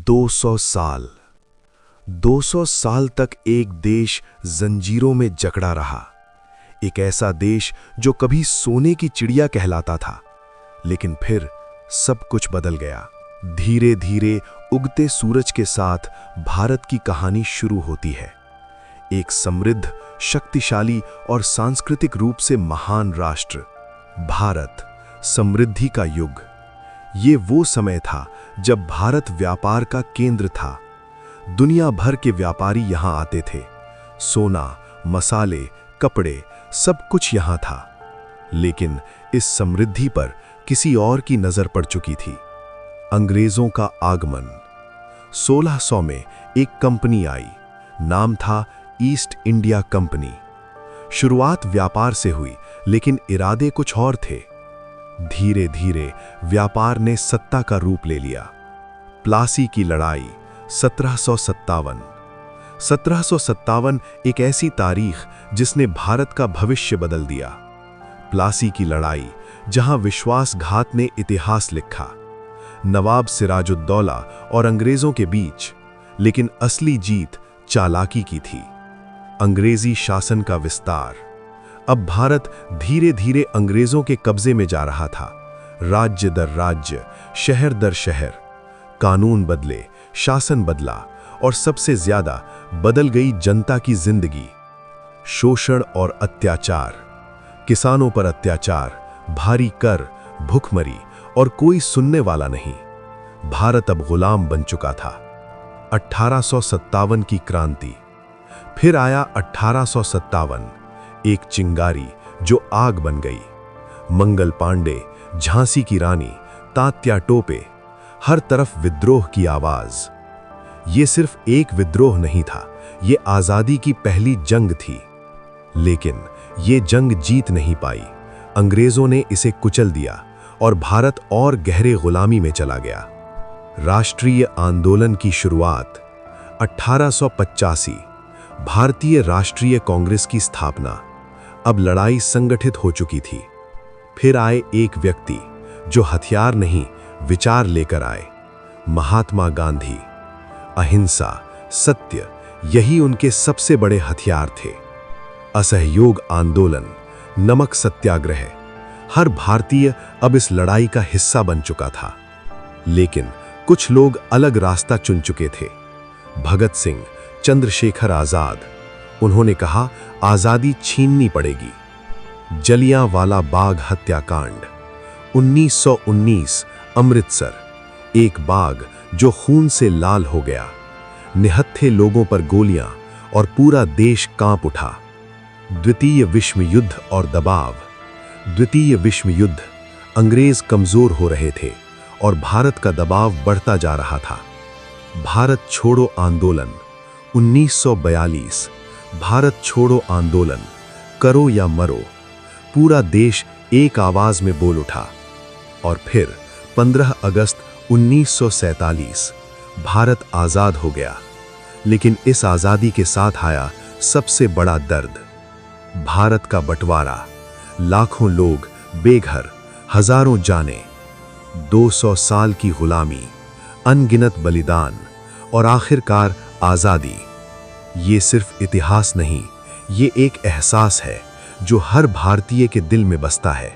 200 साल 200 साल तक एक देश जंजीरों में जकड़ा रहा। एक ऐसा देश जो कभी सोने की चिड़िया कहलाता था, लेकिन फिर सब कुछ बदल गया। धीरे धीरे उगते सूरज के साथ भारत की कहानी शुरू होती है। एक समृद्ध, शक्तिशाली और सांस्कृतिक रूप से महान राष्ट्र, भारत, समृद्धि का युग। ये वो समय था जब भारत व्यापार का केंद्र था। दुनिया भर के व्यापारी यहाँ आते थे। सोना, मसाले, कपड़े, सब कुछ यहाँ था। लेकिन इस समृद्धि पर किसी और की नजर पड़ चुकी थी। अंग्रेजों का आगमन। 1600 में एक कंपनी आई। नाम था ईस्ट इंडिया कंपनी। शुरुआत व्यापार से हुई, लेकिन इरादे कुछ और थे। धीरे धीरे व्यापार ने सत्ता का रूप ले लिया। प्लासी की लड़ाई 1757। 1757 एक ऐसी तारीख जिसने भारत का भविष्य बदल दिया। प्लासी की लड़ाई, जहां विश्वासघात ने इतिहास लिखा। नवाब सिराजुद्दौला और अंग्रेजों के बीच, लेकिन असली जीत चालाकी की थी। अंग्रेजी शासन का विस्तार। अब भारत धीरे धीरे अंग्रेजों के कब्जे में जा रहा था। राज्य दर राज्य, शहर दर शहर, कानून बदले, शासन बदला, और सबसे ज्यादा बदल गई जनता की जिंदगी। शोषण और अत्याचार, किसानों पर अत्याचार, भारी कर, भुखमरी, और कोई सुनने वाला नहीं। भारत अब गुलाम बन चुका था। 1857 की क्रांति। फिर आया 1857, एक चिंगारी जो आग बन गई। मंगल पांडे, झांसी की रानी, तात्या टोपे, हर तरफ विद्रोह की आवाज। ये सिर्फ एक विद्रोह नहीं था, ये आजादी की पहली जंग थी। लेकिन ये जंग जीत नहीं पाई। अंग्रेजों ने इसे कुचल दिया और भारत और गहरे गुलामी में चला गया। राष्ट्रीय आंदोलन की शुरुआत। 1885, भारतीय राष्ट्रीय कांग्रेस की स्थापना। अब लड़ाई संगठित हो चुकी थी। फिर आए एक व्यक्ति जो हथियार नहीं, विचार लेकर आए। महात्मा गांधी। अहिंसा, सत्य, यही उनके सबसे बड़े हथियार थे। असहयोग आंदोलन, नमक सत्याग्रह। हर भारतीय अब इस लड़ाई का हिस्सा बन चुका था। लेकिन कुछ लोग अलग रास्ता चुन चुके थे। भगत सिंह, चंद्रशेखर आजाद। उन्होंने कहा, आजादी छीननी पड़ेगी। जलियांवाला बाग हत्याकांड। 1919, अमृतसर। एक बाग जो खून से लाल हो गया। निहत्थे लोगों पर गोलियां और पूरा देश कांप उठा। द्वितीय विश्व युद्ध और दबाव। द्वितीय विश्व युद्ध, अंग्रेज कमजोर हो रहे थे और भारत का दबाव बढ़ता जा रहा था। भारत छोड़ो आंदोलन। 1942, भारत छोड़ो आंदोलन, करो या मरो। पूरा देश एक आवाज में बोल उठा। और फिर 15 अगस्त 1947, भारत आजाद हो गया। लेकिन इस आजादी के साथ आया सबसे बड़ा दर्द। भारत का बंटवारा। लाखों लोग बेघर, हजारों जाने। 200 साल की गुलामी, अनगिनत बलिदान, और आखिरकार आजादी। ये सिर्फ इतिहास नहीं, ये एक एहसास है जो हर भारतीय के दिल में बसता है।